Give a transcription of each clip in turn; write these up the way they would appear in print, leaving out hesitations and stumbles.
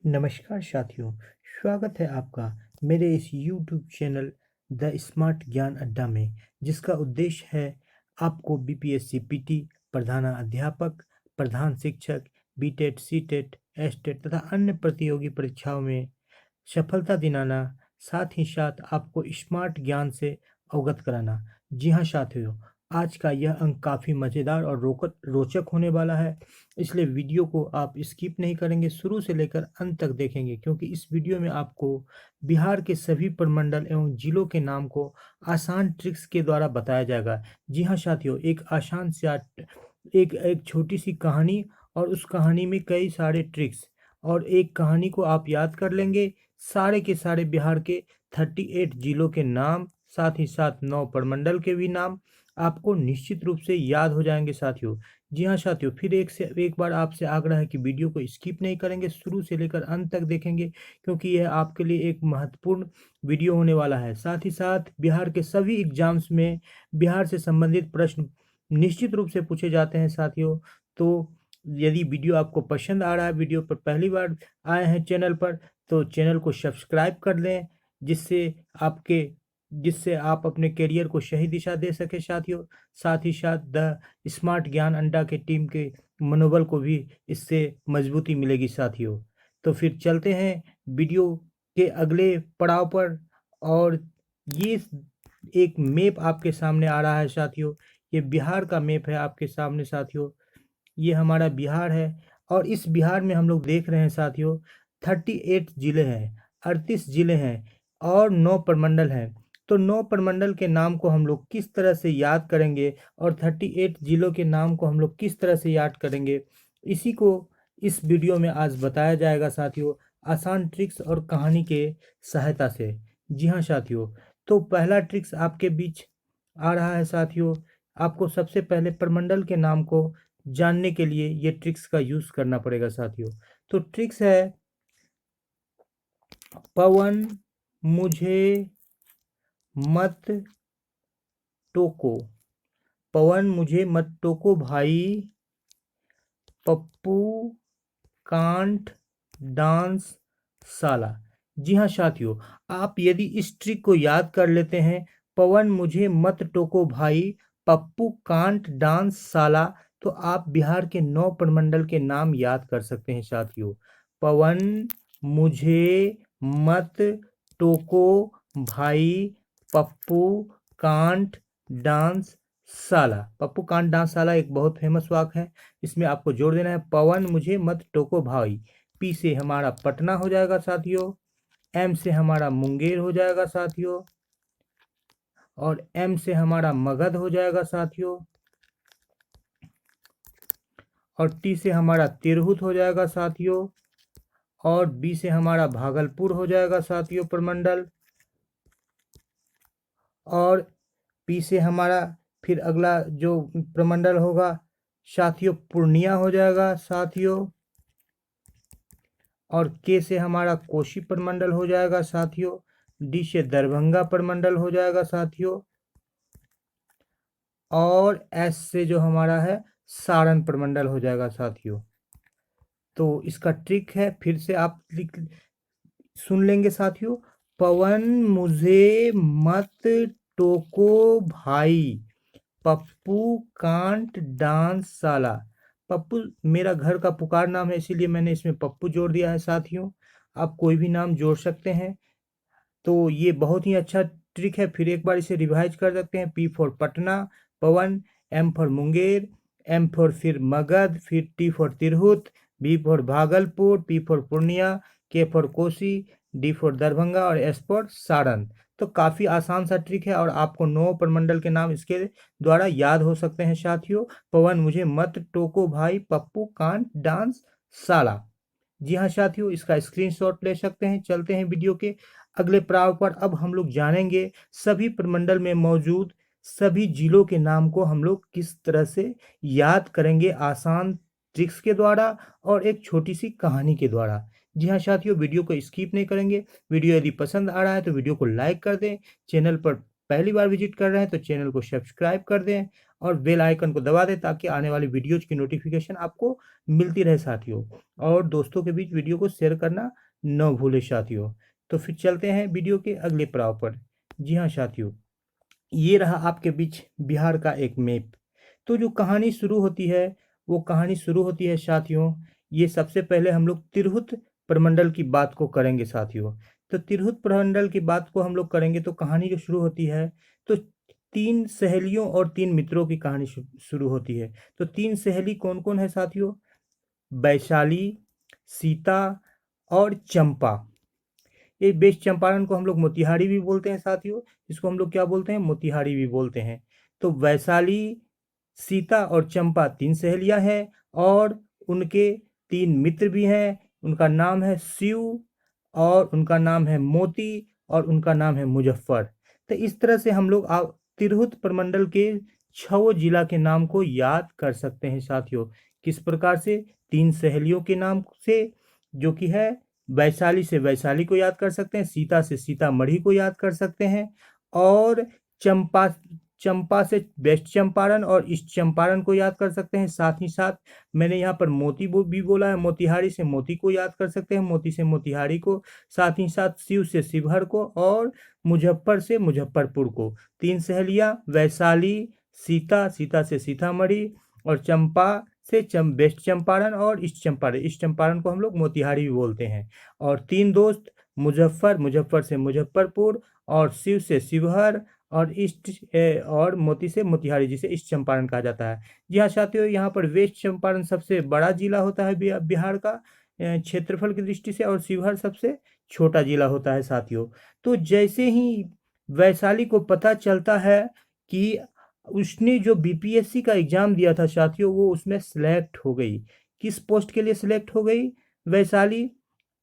नमस्कार साथियों, स्वागत है आपका मेरे इस YouTube चैनल द स्मार्ट ज्ञान अड्डा में, जिसका उद्देश्य है आपको बीपीएससी पीटी, प्रधानाध्यापक, प्रधान शिक्षक, बीटेट, सीटेट, एसटेट तथा अन्य प्रतियोगी परीक्षाओं में सफलता दिलाना, साथ ही साथ आपको स्मार्ट ज्ञान से अवगत कराना। जी हाँ साथियों, आज का यह अंक काफ़ी मज़ेदार और रोचक होने वाला है, इसलिए वीडियो को आप स्किप नहीं करेंगे, शुरू से लेकर अंत तक देखेंगे, क्योंकि इस वीडियो में आपको बिहार के सभी प्रमंडल एवं जिलों के नाम को आसान ट्रिक्स के द्वारा बताया जाएगा। जी हाँ साथियों, एक आसान सी एक एक छोटी सी कहानी और उस कहानी में कई सारे ट्रिक्स, और एक कहानी को आप याद कर लेंगे। सारे के सारे बिहार के 38 जिलों के नाम, साथ ही साथ 9 प्रमंडल के भी नाम आपको निश्चित रूप से याद हो जाएंगे साथियों। जी हाँ साथियों, फिर एक बार आपसे आग्रह है कि वीडियो को स्किप नहीं करेंगे, शुरू से लेकर अंत तक देखेंगे, क्योंकि यह आपके लिए एक महत्वपूर्ण वीडियो होने वाला है। साथ ही साथ बिहार के सभी एग्जाम्स में बिहार से संबंधित प्रश्न निश्चित रूप से पूछे जाते हैं साथियों। तो यदि वीडियो आपको पसंद आ रहा है, वीडियो पर पहली बार आए हैं चैनल पर, तो चैनल को सब्सक्राइब कर लें, जिससे आपके जिससे आप अपने करियर को सही दिशा दे सके साथियों। साथ ही साथ द स्मार्ट ज्ञान अड्डा के टीम के मनोबल को भी इससे मजबूती मिलेगी साथियों। तो फिर चलते हैं वीडियो के अगले पड़ाव पर। और ये एक मैप आपके सामने आ रहा है साथियों, ये बिहार का मैप है आपके सामने साथियों। ये हमारा बिहार है, और इस बिहार में हम लोग देख रहे हैं साथियों 38 जिले हैं, 38 जिले हैं और 9 प्रमंडल हैं। तो 9 प्रमंडल के नाम को हम लोग किस तरह से याद करेंगे और 38 जिलों के नाम को हम लोग किस तरह से याद करेंगे, इसी को इस वीडियो में आज बताया जाएगा साथियों, आसान ट्रिक्स और कहानी के सहायता से। जी हाँ साथियों, तो पहला ट्रिक्स आपके बीच आ रहा है साथियों। आपको सबसे पहले प्रमंडल के नाम को जानने के लिए ये ट्रिक्स का यूज करना पड़ेगा साथियों। तो ट्रिक्स है, पवन मुझे मत टोको। पवन मुझे मत टोको भाई, पप्पू कांट डांस साला। जी हाँ साथियों, आप यदि इस ट्रिक को याद कर लेते हैं, पवन मुझे मत टोको भाई, पप्पू कांट डांस साला, तो आप बिहार के 9 प्रमंडल के नाम याद कर सकते हैं साथियों। पवन मुझे मत टोको भाई, पप्पू कांट डांस साला। पप्पू कांट डांस साला एक बहुत फेमस वाक्य है, इसमें आपको जोड़ देना है पवन मुझे मत टोको भाई। पी से हमारा पटना हो जाएगा साथियों, एम से हमारा मुंगेर हो जाएगा साथियों, और एम से हमारा मगध हो जाएगा साथियों, और टी से हमारा तिरहुत हो जाएगा साथियों, और बी से हमारा भागलपुर हो जाएगा साथियों प्रमंडल, और पी से हमारा फिर अगला जो प्रमंडल होगा साथियों पूर्णिया हो जाएगा साथियों, और के से हमारा कोशी प्रमंडल हो जाएगा साथियों, डी से दरभंगा प्रमंडल हो जाएगा साथियों, और एस से जो हमारा है सारण प्रमंडल हो जाएगा साथियों। तो इसका ट्रिक है, फिर से आप सुन लेंगे साथियों। पवन मुझे मत टोको भाई, पप्पू कांट डांस साला। पप्पू मेरा घर का पुकार नाम है, इसीलिए मैंने इसमें पप्पू जोड़ दिया है साथियों। आप कोई भी नाम जोड़ सकते हैं। तो ये बहुत ही अच्छा ट्रिक है, फिर एक बार इसे रिवाइज कर सकते हैं। P for Patna Pawan, M for Munger, M for फिर मगध, फिर T for Tirhut, B for Bhagalpur, P for Purnia, K for Kosi, D for Darbhanga, और एस फॉर सारण। तो काफ़ी आसान सा ट्रिक है, और आपको 9 प्रमंडल के नाम इसके द्वारा याद हो सकते हैं साथियों। पवन मुझे मत टोको भाई, पप्पू कांट डांस साला। जी हाँ साथियों, इसका स्क्रीनशॉट ले सकते हैं। चलते हैं वीडियो के अगले पड़ाव पर। अब हम लोग जानेंगे सभी प्रमंडल में मौजूद सभी जिलों के नाम को हम लोग किस तरह से याद करेंगे, आसान ट्रिक्स के द्वारा और एक छोटी सी कहानी के द्वारा। जी हाँ साथियों, वीडियो को स्किप नहीं करेंगे। वीडियो यदि पसंद आ रहा है तो वीडियो को लाइक कर दें, चैनल पर पहली बार विजिट कर रहे हैं तो चैनल को सब्सक्राइब कर दें, और बेल आइकन को दबा दें ताकि आने वाली वीडियोज की नोटिफिकेशन आपको मिलती रहे साथियों। और दोस्तों के बीच वीडियो को शेयर करना न भूलें साथियों। तो फिर चलते हैं वीडियो के अगले पड़ाव पर। जी हाँ साथियों, ये रहा आपके बीच बिहार का एक मैप। तो जो कहानी शुरू होती है वो कहानी शुरू होती है साथियों, ये सबसे पहले हम लोग तिरहुत प्रमंडल की बात को करेंगे साथियों। तो तिरहुत प्रमंडल की बात को हम लोग करेंगे तो कहानी जो शुरू होती है तो 3 सहेलियों और 3 मित्रों की कहानी शुरू होती है। तो 3 सहेली कौन कौन है साथियों? वैशाली, सीता और चंपा। ये वेस्ट चंपारण को हम लोग मोतिहारी भी बोलते हैं साथियों। इसको हम लोग क्या बोलते हैं? मोतिहारी भी बोलते हैं। तो वैशाली, सीता और चंपा 3 सहेलियां हैं और उनके 3 मित्र भी हैं। उनका नाम है शिव और उनका नाम है मोती और उनका नाम है मुजफ्फर। तो इस तरह से हम लोग तिरहुत प्रमंडल के 6 जिला के नाम को याद कर सकते हैं साथियों। किस प्रकार से? 3 सहेलियों के नाम से, जो कि है वैशाली से वैशाली को याद कर सकते हैं, सीता से सीतामढ़ी को याद कर सकते हैं और चंपा चंपा से वेस्ट चंपारण और ईस्ट चंपारण को याद कर सकते हैं। साथ ही साथ मैंने यहाँ पर मोती भी बोला है, मोतिहारी से मोती को याद कर सकते हैं, मोती से मोतिहारी को। साथ ही साथ शिव से शिवहर को और मुजफ्फर से मुजफ्फरपुर को। 3 सहेलियाँ वैशाली, सीता, सीता से सीतामढ़ी और चंपा से वेस्ट चंपारण और ईस्ट चंपारण को हम लोग मोतिहारी भी बोलते हैं। और 3 दोस्त मुजफ्फर, मुजफ्फर से मुजफ्फरपुर और शिव से शिवहर और और मोती से मोतिहारी, जिसे ईस्ट चंपारण कहा जाता है। जी हाँ साथियों, यहाँ पर वेस्ट चंपारण सबसे बड़ा जिला होता है बिहार का क्षेत्रफल की दृष्टि से, और शिवहर सबसे छोटा जिला होता है साथियों। तो जैसे ही वैशाली को पता चलता है कि उसने जो बीपीएससी का एग्जाम दिया था साथियों, वो उसमें सेलेक्ट हो गई। किस पोस्ट के लिए सेलेक्ट हो गई वैशाली?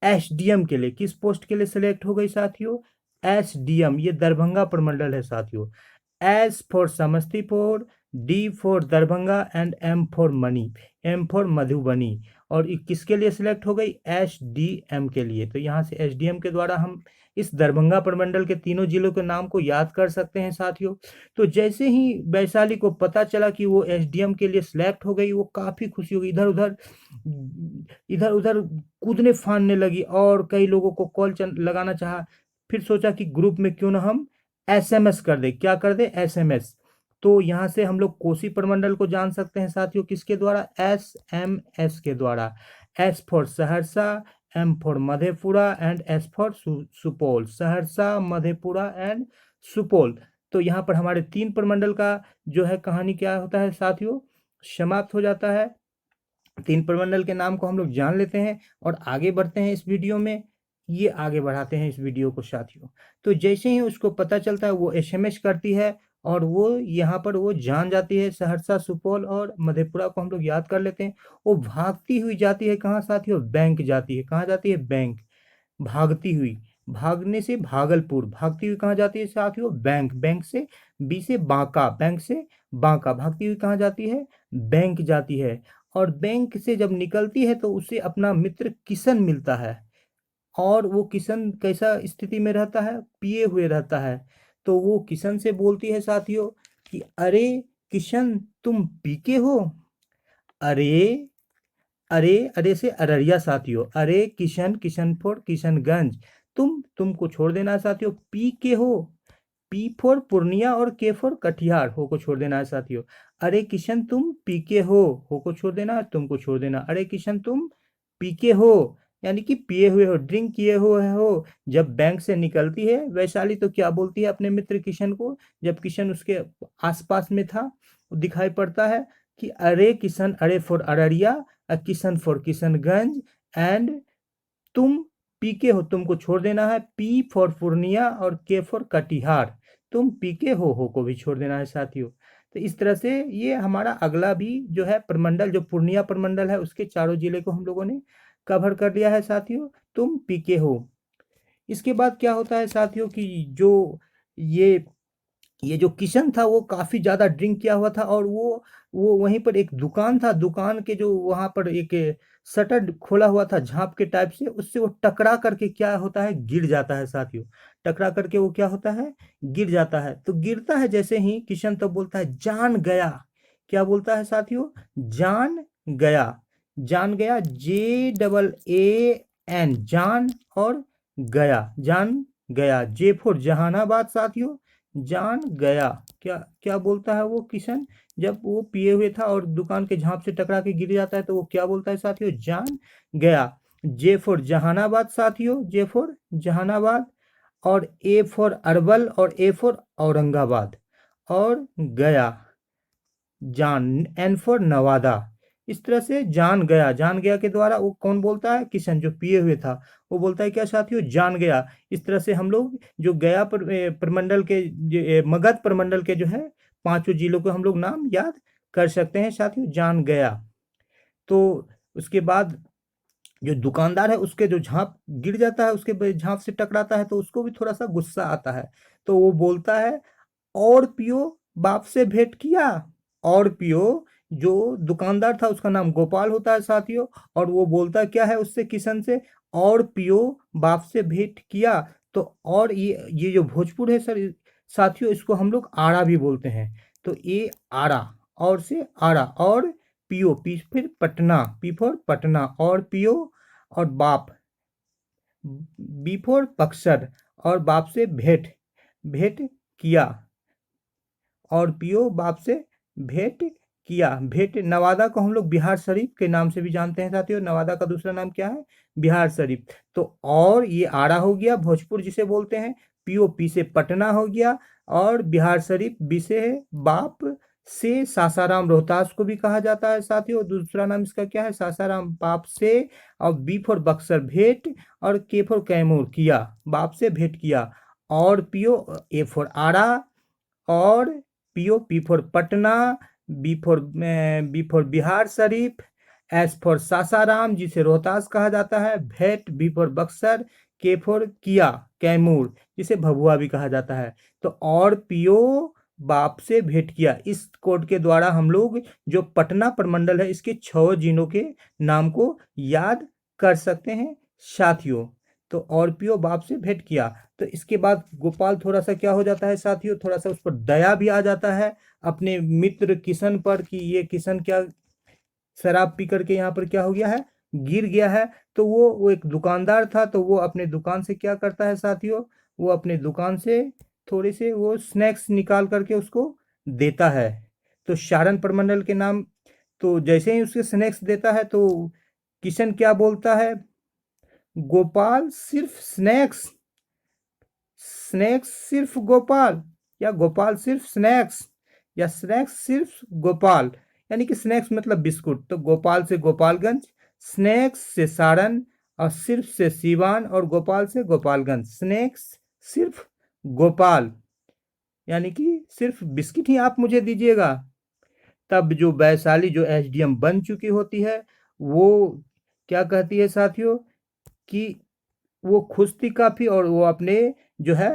एसडीएम के लिए। किस पोस्ट के लिए सेलेक्ट हो गई साथियों? एसडीएम। ये दरभंगा प्रमंडल है साथियों। S for Samastipur, D for Darbhanga and M for money, M for Madhubani. और किसके लिए सिलेक्ट हो गई? एसडीएम के लिए। तो यहाँ से एसडीएम के द्वारा हम इस दरभंगा प्रमंडल के 3 जिलों के नाम को याद कर सकते हैं साथियों। तो जैसे ही वैशाली को पता चला कि वो एसडीएम के लिए सिलेक्ट हो गई, वो काफ़ी खुशी हो गई, इधर उधर इधर उधर कूदने फांदने लगी और कई लोगों को कॉल लगाना चाहा। फिर सोचा कि ग्रुप में क्यों ना हम एसएमएस कर दे। क्या कर दे? एसएमएस। तो यहाँ से हम लोग कोसी प्रमंडल को जान सकते हैं साथियों, किसके द्वारा? एसएमएस के द्वारा। S for Saharsa, M for Madhepura and S for Supaul. Saharsa, Madhepura and Supaul. तो यहाँ पर हमारे 3 प्रमंडल का जो है कहानी क्या होता है साथियों, समाप्त हो जाता है। 3 प्रमंडल के नाम को हम लोग जान लेते हैं और आगे बढ़ते हैं इस वीडियो में। ये आगे बढ़ाते हैं इस वीडियो को साथियों। तो जैसे ही उसको पता चलता है वो एसएमएस करती है और वो यहाँ पर वो जान जाती है। सहरसा, सुपौल और मधेपुरा को हम लोग याद कर लेते हैं। वो भागती हुई जाती है कहाँ साथियों? बैंक जाती है। कहाँ जाती है? बैंक। भागती हुई, भागने से भागलपुर, भागती हुई कहाँ जाती है साथियों? बैंक। बैंक से बी से बांका, बैंक से बांका, भागती हुई कहाँ जाती है? बैंक जाती है। और बैंक से जब निकलती है तो उसे अपना मित्र किशन मिलता है। और वो किशन कैसा स्थिति में रहता है? पिए हुए रहता है। तो वो किशन से बोलती है साथियों कि अरे किशन, तुम पीके हो? अरे, अरे, अरे से अररिया साथियों। अरे किशन, किशन फॉर किशनगंज। तुमको छोड़ देना है साथियों। पी के हो, पी फॉर पूर्णिया और के फॉर कटिहार, हो को छोड़ देना है साथियों। अरे किशन तुम पीके हो को छोड़ देना, तुमको छोड़ देना। अरे किशन तुम पीके हो, यानी कि पिए हुए हो, ड्रिंक किए हुए हो। जब बैंक से निकलती है वैशाली तो क्या बोलती है अपने मित्र किशन को, जब किशन उसके आसपास में था, दिखाई पड़ता है कि अरे किशन, अरे for Araria, Kishan for Kishanganj and तुम पीके हो, तुमको छोड़ देना है। पी फॉर पूर्णिया और के फॉर कटिहार, तुम पीके हो को भी छोड़ देना है साथियों। तो इस तरह से ये हमारा अगला भी जो है प्रमंडल, जो पूर्णिया प्रमंडल है, उसके 4 जिले को हम लोगों ने कवर कर लिया है साथियों। तुम पीके हो। इसके बाद क्या होता है साथियों कि जो ये ये जो किशन था वो काफ़ी ज़्यादा ड्रिंक किया हुआ था और वो वहीं पर एक दुकान था, दुकान के जो वहाँ पर एक शटर खोला हुआ था झाँप के टाइप से, उससे वो टकरा करके क्या होता है, गिर जाता है साथियों। टकरा करके वो क्या होता है, गिर जाता है। तो गिरता है जैसे ही किशन तो बोलता है जान गया। क्या बोलता है साथियों, जान गया। जान गया, JEE, जान और गया, जान गया। जे फॉर जहानाबाद साथियों, जान गया। क्या क्या बोलता है वो किशन, जब वो पिए हुए था और दुकान के झांप से टकरा के गिर जाता है तो वो क्या बोलता है साथियों, जान गया। जे फॉर जहानाबाद साथियों, जे फॉर जहानाबाद। और ए फॉर अरवल और ए फॉर औरंगाबाद। और गया, जान, एन फॉर नवादा। इस तरह से जान गया, जान गया के द्वारा वो कौन बोलता है, किशन जो पिए हुए था वो बोलता है क्या साथियों, जान गया। इस तरह से हम लोग जो गया प्रमंडल के मगध प्रमंडल के जो है पांचों जिलों को हम लोग नाम याद कर सकते हैं साथियों, जान गया। तो उसके बाद जो दुकानदार है उसके जो झांप गिर जाता है, उसके झांप से टकराता है तो उसको भी थोड़ा सा गुस्सा आता है। तो वो बोलता है और पियो बाप से भेंट किया। और पियो, जो दुकानदार था उसका नाम गोपाल होता है साथियों, और वो बोलता क्या है उससे, किशन से, और पियो बाप से भेंट किया। तो और ये जो भोजपुर है सर साथियों, इसको हम लोग आड़ा भी बोलते हैं। तो ये आड़ा, और से आड़ा, और पियो, पी फिर पटना, पी फॉर पटना, और पियो, और बाप, बी फॉर बक्सर, और बाप से भेंट, भेंट किया। और पियो बाप से भेंट किया। भेंट, नवादा को हम लोग बिहार शरीफ के नाम से भी जानते हैं साथियों, नवादा का दूसरा नाम क्या है, बिहार शरीफ। तो और ये आड़ा हो गया भोजपुर जिसे बोलते हैं, पी से पटना हो गया, और बिहार शरीफ बी से है बाप से सासाराम, रोहतास को भी कहा जाता है साथियों, दूसरा नाम इसका क्या है, सासाराम, बाप से। और बी फॉर बक्सर भेंट, और के फॉर कैमूर, किया, बाप से भेंट किया। और पियो, ए फॉर आड़ा, और पियो, P for Patna, B for Bihar Sharif, S for Sasaram जिसे रोहतास कहा जाता है, भेंट, बी फॉर बक्सर, के फॉर किया, कैमूर जिसे भभुआ भी कहा जाता है। तो और पियो बाप से भेंट किया, इस कोड के द्वारा हम लोग जो पटना प्रमंडल है इसके 6 जिलों के नाम को याद कर सकते हैं साथियों। तो और पियो बाप से भेंट किया। तो इसके बाद गोपाल थोड़ा सा क्या हो जाता है साथियों, थोड़ा सा उस पर दया भी आ जाता है अपने मित्र किशन पर, कि ये किशन क्या शराब पी करके यहाँ पर क्या हो गया है, गिर गया है। तो वो एक दुकानदार था, तो वो अपने दुकान से क्या करता है साथियों, वो अपने दुकान से थोड़े से वो स्नैक्स निकाल करके उसको देता है। तो सारण प्रमंडल के नाम, तो जैसे ही उसके स्नैक्स देता है तो किशन क्या बोलता है, गोपाल सिर्फ स्नैक्स, स्नैक्स सिर्फ गोपाल, या गोपाल सिर्फ स्नैक्स, या स्नैक्स सिर्फ गोपाल, यानी कि स्नैक्स मतलब बिस्कुट। तो गोपाल से गोपालगंज, स्नैक्स से सारण, और सिर्फ से सीवान, और गोपाल से गोपालगंज। स्नैक्स सिर्फ गोपाल, यानी कि सिर्फ बिस्किट ही आप मुझे दीजिएगा। तब जो वैशाली जो एसडीएम बन चुकी होती है वो क्या कहती है साथियों, कि वो खुश थी काफ़ी, और वो अपने जो है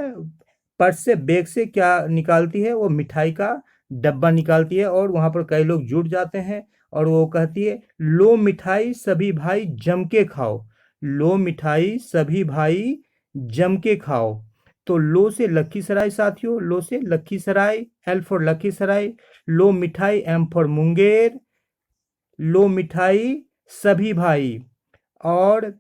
पर्स से, बैग से क्या निकालती है, वो मिठाई का डब्बा निकालती है, और वहाँ पर कई लोग जुट जाते हैं। और वो कहती है, लो मिठाई सभी भाई जम के खाओ, लो मिठाई सभी भाई जम के खाओ। तो लो से लखीसराय साथियों, लो से लखीसराय, एल फॉर लखीसराय, लो मिठाई, एम फॉर मुंगेर, लो मिठाई सभी भाई। और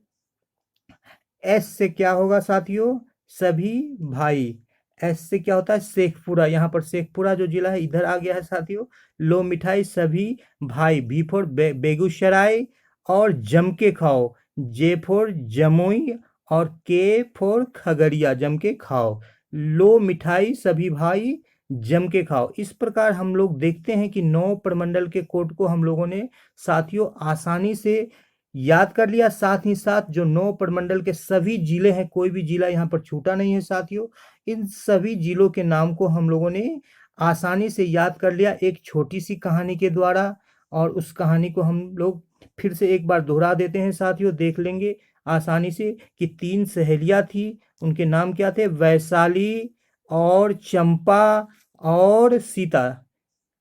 एस से क्या होगा साथियों, सभी भाई। एस से क्या होता है, शेखपुरा, यहाँ पर शेखपुरा जो जिला है इधर आ गया है साथियों। लो मिठाई सभी भाई, बी फॉर बेगूसराय, और जम के खाओ, जे फॉर जमुई, और के फॉर खगड़िया, जम के खाओ। लो मिठाई सभी भाई जम के खाओ। इस प्रकार हम लोग देखते हैं कि 9 प्रमंडल के कोड को हम लोगों ने साथियों आसानी से याद कर लिया। साथ ही साथ जो 9 प्रमंडल के सभी जिले हैं, कोई भी जिला यहाँ पर छूटा नहीं है साथियों, इन सभी जिलों के नाम को हम लोगों ने आसानी से याद कर लिया एक छोटी सी कहानी के द्वारा। और उस कहानी को हम लोग फिर से एक बार दोहरा देते हैं साथियों, देख लेंगे आसानी से कि 3 सहेलियां थी, उनके नाम क्या थे, वैशाली, और चंपा, और सीता,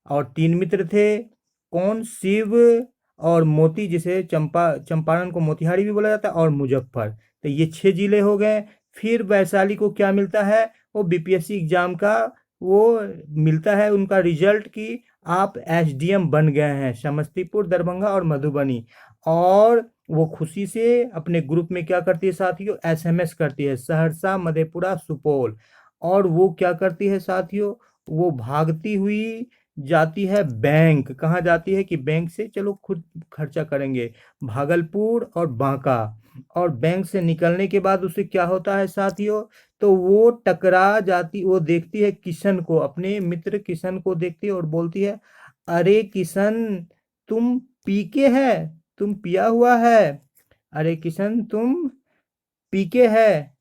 और 3 मित्र थे। कौन? शिव और मोती, जिसे चंपारण को मोतिहारी भी बोला जाता है, और मुजफ्फर। तो ये 6 जिले हो गए। फिर वैशाली को क्या मिलता है? वो बीपीएससी एग्जाम का वो मिलता है उनका रिजल्ट कि आप एसडीएम बन गए हैं, समस्तीपुर, दरभंगा और मधुबनी। और वो खुशी से अपने ग्रुप में क्या करती है साथियों? एसएमएस करती है, सहरसा, मधेपुरा, सुपौल। और वो क्या करती है साथियों? वो भागती हुई जाती है बैंक। कहाँ जाती है? कि बैंक से चलो खुद खर्चा करेंगे, भागलपुर और बांका। और बैंक से निकलने के बाद उसे क्या होता है साथियों? तो वो टकरा जाती, वो देखती है किशन को, अपने मित्र किशन को देखती है और बोलती है, अरे किशन, तुम पीके है, तुम पिया हुआ है। अरे किशन, तुम पीके है।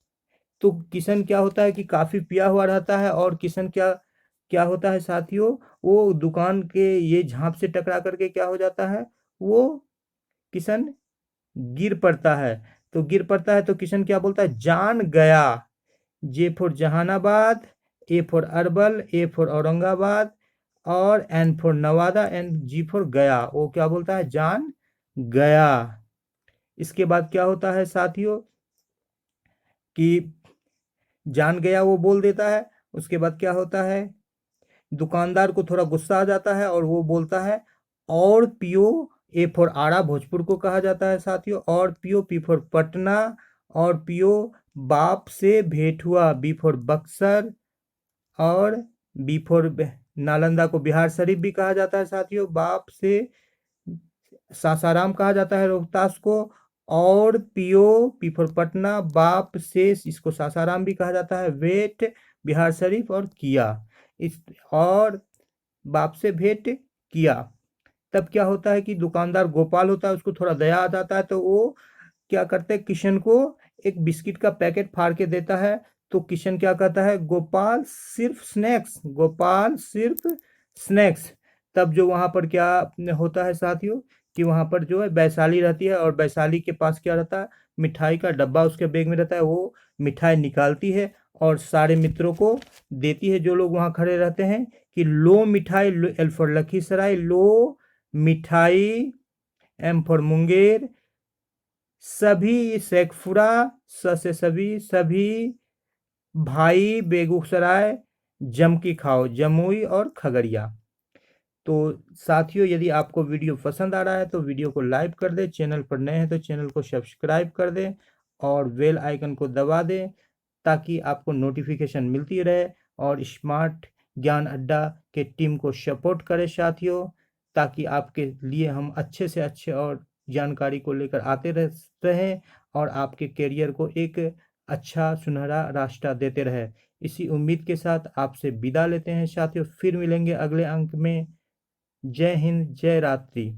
तो किशन क्या होता है कि काफी पिया हुआ रहता है, और किशन क्या क्या होता है साथियों? वो दुकान के ये झांप से टकरा करके क्या हो जाता है? वो किशन गिर पड़ता है। तो गिर पड़ता है तो किशन क्या बोलता है? जान गया। J for Jehanabad, A for अरबल, ए फॉर औरंगाबाद, और N for Nawada, and G for Gaya. वो क्या बोलता है? जान गया। इसके बाद क्या होता है साथियों कि जान गया वो बोल देता है। उसके बाद क्या होता है? दुकानदार को थोड़ा गुस्सा आ जाता है और वो बोलता है, और पियो। ए फॉर आरा, भोजपुर को कहा जाता है साथियों, और पियो। पी फॉर पटना, और पियो। बाप से भेंट हुआ, बी फॉर बक्सर, और बी फॉर नालंदा को बिहार शरीफ भी कहा जाता है साथियों। बाप से सासाराम कहा जाता है रोहतास को। और पियो, पी फॉर पटना, बाप से इसको सासाराम भी कहा जाता है, वेट बिहार शरीफ, और किया इस, और बाप से भेंट किया। तब क्या होता है कि दुकानदार गोपाल होता है, उसको थोड़ा दया आ जाता है, तो वो क्या करते हैं? किशन को एक बिस्किट का पैकेट फाड़ के देता है। तो किशन क्या कहता है? गोपाल सिर्फ स्नैक्स, गोपाल सिर्फ स्नैक्स। तब जो वहां पर क्या होता है साथियों कि वहां पर जो है वैशाली रहती है, और वैशाली के पास क्या रहता है? मिठाई का डब्बा उसके बैग में रहता है। वो मिठाई निकालती है और सारे मित्रों को देती है, जो लोग वहां खड़े रहते हैं, कि लो मिठाई, एल फॉर लखीसराय, लो मिठाई, एम फॉर मुंगेर, सभी शेखपुरा, स से सभी, सभी भाई बेगूसराय, जम की खाओ, जमुई और खगड़िया। तो साथियों, यदि आपको वीडियो पसंद आ रहा है तो वीडियो को लाइक कर दें, चैनल पर नए हैं तो चैनल को सब्सक्राइब कर दें, और बेल आइकन को दबा दें, ताकि आपको नोटिफिकेशन मिलती रहे। और स्मार्ट ज्ञान अड्डा के टीम को सपोर्ट करें साथियों, ताकि आपके लिए हम अच्छे से अच्छे और जानकारी को लेकर आते रहें, और आपके करियर को एक अच्छा सुनहरा रास्ता देते रहे। इसी उम्मीद के साथ आपसे विदा लेते हैं साथियों, फिर मिलेंगे अगले अंक में। जय हिंद, जय रात्रि।